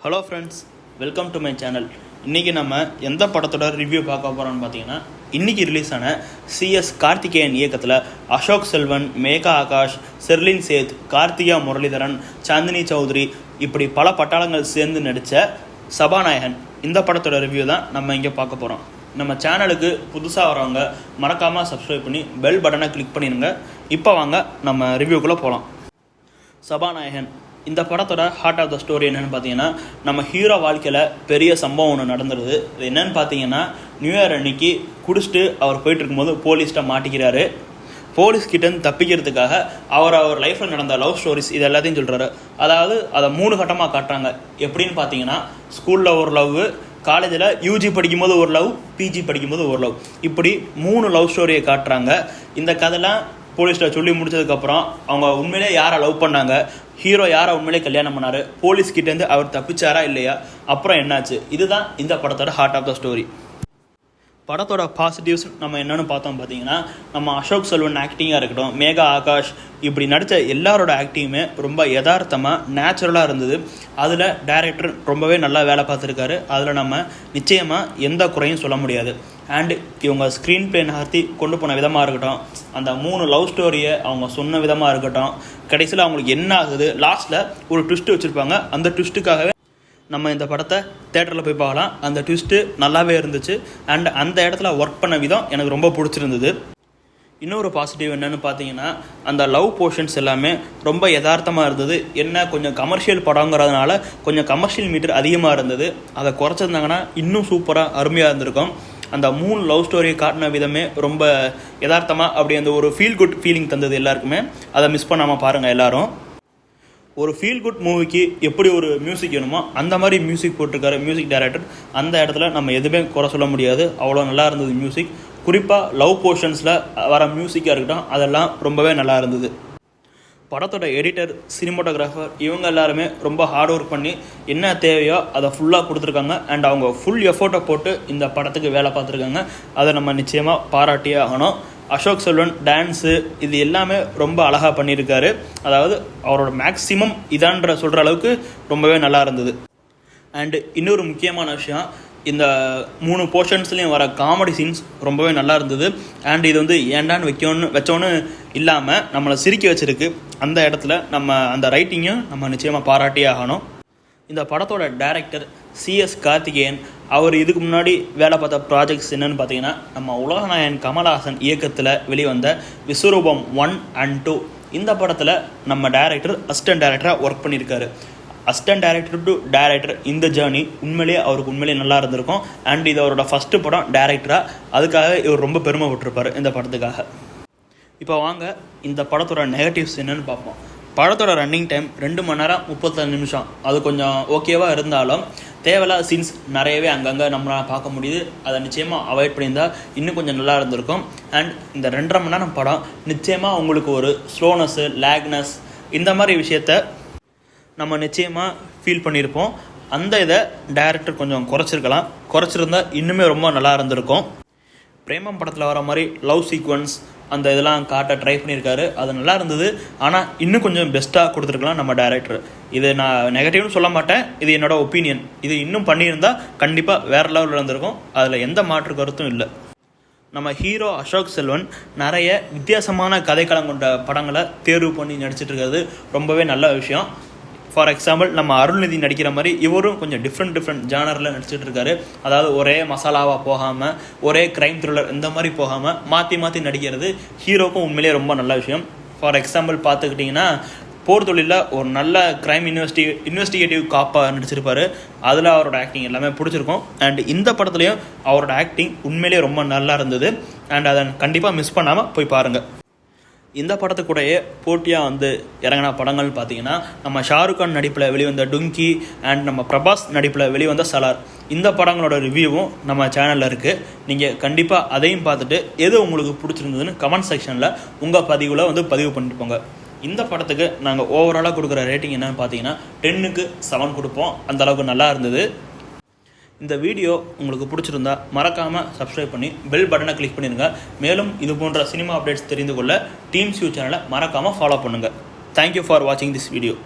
Hello friends, welcome to my channel. இன்றைக்கி நம்ம எந்த படத்தோட ரிவ்யூ பார்க்க போகிறோம்னு பார்த்தீங்கன்னா, இன்றைக்கி ரிலீஸ் ஆன சிஎஸ் கார்த்திகேயன் இயக்கத்தில் அசோக் செல்வன், மேகா ஆகாஷ், செர்லின் சேத், கார்த்திகா முரளிதரன், சாந்தினி சௌத்ரி இப்படி பல பட்டாளங்கள் சேர்ந்து நடித்த சபாநாயகன் இந்த படத்தோட ரிவ்யூ தான் நம்ம இங்கே பார்க்க போகிறோம். நம்ம சேனலுக்கு புதுசாக வரவங்க மறக்காமல் சப்ஸ்கிரைப் பண்ணி பெல் பட்டனை கிளிக் பண்ணிடுங்க. இப்போ வாங்க நம்ம ரிவ்யூக்குள்ளே போகலாம். சபாநாயகன் இந்த படத்தோட ஹார்ட் ஆஃப் த ஸ்டோரி என்னென்னு பார்த்தீங்கன்னா, நம்ம ஹீரோ வாழ்க்கையில் பெரிய சம்பவம் ஒன்று நடந்துடுது. இது என்னென்னு பார்த்தீங்கன்னா, நியூ இயர் அன்னைக்கு குடிச்சிட்டு அவர் போயிட்டு இருக்கும்போது போலீஸ்கிட்ட மாட்டிக்கிறாரு. போலீஸ்கிட்டேருந்து தப்பிக்கிறதுக்காக அவர் லைஃப்பில் நடந்த லவ் ஸ்டோரிஸ் இது எல்லாத்தையும் சொல்கிறாரு. அதாவது அதை 3 கட்டமாக காட்டுறாங்க. எப்படின்னு பார்த்தீங்கன்னா, ஸ்கூலில் ஒரு லவ், காலேஜில் யூஜி படிக்கும்போது ஒரு லவ், பிஜி படிக்கும்போது ஒரு லவ், இப்படி 3 லவ் ஸ்டோரியை காட்டுறாங்க. இந்த கதைலாம் போலீஸ்கிட்ட சொல்லி முடிச்சதுக்கப்புறம் அவங்க உண்மையிலே யாரை லவ் பண்ணாங்க, ஹீரோ யாரை உண்மையிலே கல்யாணம் பண்ணார், போலீஸ்கிட்டேருந்து அவர் தப்பிச்சாரா இல்லையா, அப்புறம் என்னாச்சு, இதுதான் இந்த படத்தோட ஹார்ட் ஆஃப் த ஸ்டோரி. படத்தோட பாசிட்டிவ்ஸ் நம்ம என்னென்னு பார்த்தோம் பார்த்தீங்கன்னா, நம்ம அசோக் செல்வன் ஆக்டிங்காக இருக்கட்டும், மேகா ஆகாஷ் இப்படி நடித்த எல்லாரோட ஆக்டிங்குமே ரொம்ப யதார்த்தமாக நேச்சுரலாக இருந்தது. அதில் டைரக்டர் ரொம்பவே நல்லா வேலை பார்த்துருக்காரு. அதில் நம்ம நிச்சயமாக எந்த குறையும் சொல்ல முடியாது. அண்டு இவங்க ஸ்க்ரீன் பிளே நகர்த்தி கொண்டு போன விதமாக இருக்கட்டும், அந்த 3 லவ் ஸ்டோரியை அவங்க சொன்ன விதமாக இருக்கட்டும், கடைசியில் அவங்களுக்கு என்ன ஆகுது, லாஸ்ட்டில் ஒரு ட்விஸ்ட்டு வச்சுருப்பாங்க. அந்த ட்விஸ்ட்டுக்காகவே நம்ம இந்த படத்தை தேட்டரில் போய் பார்க்கலாம். அந்த ட்விஸ்ட்டு நல்லாவே இருந்துச்சு. அண்ட் அந்த இடத்துல ஒர்க் பண்ண விதம் எனக்கு ரொம்ப பிடிச்சிருந்தது. இன்னொரு பாசிட்டிவ் என்னென்னு பார்த்தீங்கன்னா, அந்த லவ் போர்ஷன்ஸ் எல்லாமே ரொம்ப யதார்த்தமாக இருந்தது. என்ன கொஞ்சம் கமர்ஷியல் படங்கிறதுனால கொஞ்சம் கமர்ஷியல் மீட்டர் அதிகமாக இருந்தது. அதை குறைச்சிருந்தாங்கன்னா இன்னும் சூப்பராக அருமையாக இருந்திருக்கும். அந்த 3 லவ் ஸ்டோரியை காட்டின விதமே ரொம்ப யதார்த்தமாக அப்படி அந்த ஒரு ஃபீல் குட் ஃபீலிங் தந்தது எல்லாருக்குமே. அதை மிஸ் பண்ணாமல் பாருங்கள் எல்லாரும். ஒரு ஃபீல் குட் மூவிக்கு எப்படி ஒரு மியூசிக் வேணுமோ அந்த மாதிரி மியூசிக் போட்டிருக்காரு மியூசிக் டைரக்டர். அந்த இடத்துல நம்ம எதுவுமே குறை சொல்ல முடியாது. அவ்வளோ நல்லா இருந்தது மியூசிக். குறிப்பாக லவ் போர்ஷன்ஸில் வர மியூசிக்காக இருக்கட்டும், அதெல்லாம் ரொம்பவே நல்லா இருந்தது. படத்தோட எடிட்டர், சினிமோட்டோகிராஃபர் இவங்க எல்லாருமே ரொம்ப ஹார்ட் ஒர்க் பண்ணி என்ன தேவையோ அதை ஃபுல்லாக கொடுத்துருக்காங்க. அண்ட் அவங்க ஃபுல் எஃபோர்ட்டை போட்டு இந்த படத்துக்கு வேலை பார்த்துருக்காங்க. அதை நம்ம நிச்சயமாக பாராட்டியே ஆகணும். அசோக் செல்வன் டான்ஸு இது எல்லாமே ரொம்ப அழகாக பண்ணியிருக்காரு. அதாவது அவரோட மேக்ஸிமம் இதான்ற சொல்கிற அளவுக்கு ரொம்பவே நல்லா இருந்தது. அண்டு இன்னொரு முக்கியமான விஷயம், இந்த 3 போர்ஷன்ஸ்லேயும் வர காமெடி சீன்ஸ் ரொம்பவே நல்லா இருந்தது. அண்ட் இது வந்து ஏண்டான்னு வச்சோன்னு இல்லாமல் நம்மளை சிரிக்க வச்சுருக்கு. அந்த இடத்துல நம்ம அந்த ரைட்டிங்கும் நம்ம நிச்சயமாக பாராட்டியே ஆகணும். இந்த படத்தோட டைரக்டர் சிஎஸ் கார்த்திகேயன். அவர் இதுக்கு முன்னாடி வேலை பார்த்த ப்ராஜெக்ட்ஸ் என்னென்னு பார்த்தீங்கன்னா, நம்ம உலகநாயகன் கமல்ஹாசன் இயக்கத்தில் வெளிவந்த விஸ்வரூபம் 1 and 2 இந்த படத்தில் நம்ம டைரக்டர் அசிஸ்டன்ட் டைரக்டராக ஒர்க் பண்ணியிருக்காரு. அசிஸ்டன்ட் டைரக்டர் டு டைரக்டர் இந்த ஜேர்னி அவருக்கு உண்மையிலேயே நல்லா இருந்திருக்கும். அண்ட் இது அவரோட ஃபஸ்ட்டு படம் டைரக்டராக. அதுக்காக இவர் ரொம்ப பெருமைப்பட்டிருப்பார் இந்த படத்துக்காக. இப்போ வாங்க இந்த படத்தோட நெகட்டிவ்ஸ் என்னென்னு பார்ப்போம். படத்தோட ரன்னிங் டைம் 2 மணி நேரம் 35 நிமிஷம். அது கொஞ்சம் ஓகேவாக இருந்தாலும் தேவையில்லாத சீன்ஸ் நிறையவே அங்கங்கே நம்மளால் பார்க்க முடியுது. அதை நிச்சயமாக அவாய்ட் பண்ணியிருந்தால் இன்னும் கொஞ்சம் நல்லா இருந்திருக்கும். அண்ட் இந்த 2.5 மணி நேரம் படம் நிச்சயமாக உங்களுக்கு ஒரு ஸ்லோனஸ்ஸு, லேக்னஸ் இந்த மாதிரி விஷயத்த நம்ம நிச்சயமாக ஃபீல் பண்ணியிருப்போம். அந்த இதை டைரக்டர் கொஞ்சம் குறைச்சிருந்தா இன்னுமே ரொம்ப நல்லா இருந்திருக்கும். பிரேமம் படத்தில் வர மாதிரி லவ் சீக்வன்ஸ் அந்த இதெல்லாம் காட்ட ட்ரை பண்ணியிருக்காரு. அது நல்லா இருந்தது. ஆனால் இன்னும் கொஞ்சம் பெஸ்ட்டாக கொடுத்துருக்கலாம் நம்ம டைரக்டர். இது நான் நெகட்டிவ்னு சொல்ல மாட்டேன், இது என்னோடய ஒப்பீனியன். இது இன்னும் பண்ணியிருந்தால் கண்டிப்பாக வேறு லெவலில் இருந்திருக்கும். அதில் எந்த மாற்று கருத்தும் இல்லை. நம்ம ஹீரோ அசோக் செல்வன் நிறைய வித்தியாசமான கதைக்களம் கொண்ட படங்களை தேர்வு பண்ணி நடிச்சிட்டு இருக்கிறது ரொம்பவே நல்ல விஷயம். ஃபார் எக்ஸாம்பிள், நம்ம அருள்நிதி நடிக்கிற மாதிரி இவரும் கொஞ்சம் டிஃப்ரெண்ட் ஜானரில் நடிச்சிட்டு இருக்காரு. அதாவது ஒரே மசாலாவாக போகாமல், ஒரே க்ரைம் த்ரில்லர் இந்த மாதிரி போகாமல் மாற்றி நடிக்கிறது ஹீரோக்கும் உண்மையிலேயே ரொம்ப நல்ல விஷயம். ஃபார் எக்ஸாம்பிள் பார்த்துக்கிட்டிங்கன்னா, போர் தொழிலில் ஒரு நல்ல க்ரைம் இன்வெஸ்டிகேட்டிவ் காப்பாக நடிச்சிருப்பார். அதில் அவரோட ஆக்டிங் எல்லாமே பிடிச்சிருக்கும். அண்ட் இந்த படத்துலையும் அவரோட ஆக்டிங் உண்மையிலேயே ரொம்ப நல்லா இருந்தது. அண்ட் அதை கண்டிப்பாக மிஸ் பண்ணாமல் போய் பாருங்கள். இந்த படத்துக்கூடையே போட்டியாக வந்து இறங்கின படங்கள் பார்த்தீங்கன்னா, நம்ம ஷாருக் கான் நடிப்பில் வெளிவந்த டுங்கி அண்ட் நம்ம பிரபாஸ் நடிப்பில் வெளிவந்த சலார். இந்த படங்களோட ரிவ்யூவும் நம்ம சேனலில் இருக்குது. நீங்கள் கண்டிப்பாக அதையும் பார்த்துட்டு எது உங்களுக்கு பிடிச்சிருந்ததுன்னு கமெண்ட் செக்ஷனில் உங்கள் பதிவில் வந்து பதிவு பண்ணிட்டு போங்க. இந்த படத்துக்கு நாங்கள் ஓவராலாக கொடுக்குற ரேட்டிங் என்னென்னு பார்த்தீங்கன்னா 10க்கு 7 கொடுப்போம். அந்தளவுக்கு நல்லா இருந்தது. இந்த வீடியோ உங்களுக்கு பிடிச்சிருந்தா மறக்காமல் சப்ஸ்கிரைப் பண்ணி பெல் பட்டனை கிளிக் பண்ணிடுங்க. மேலும் இது போன்ற சினிமா அப்டேட்ஸ் தெரிந்து கொள்ள டீம்ஸ் யூ சேனலை மறக்காமல் ஃபாலோ பண்ணுங்கள். தேங்க்யூ ஃபார் வாட்சிங் திஸ் வீடியோ.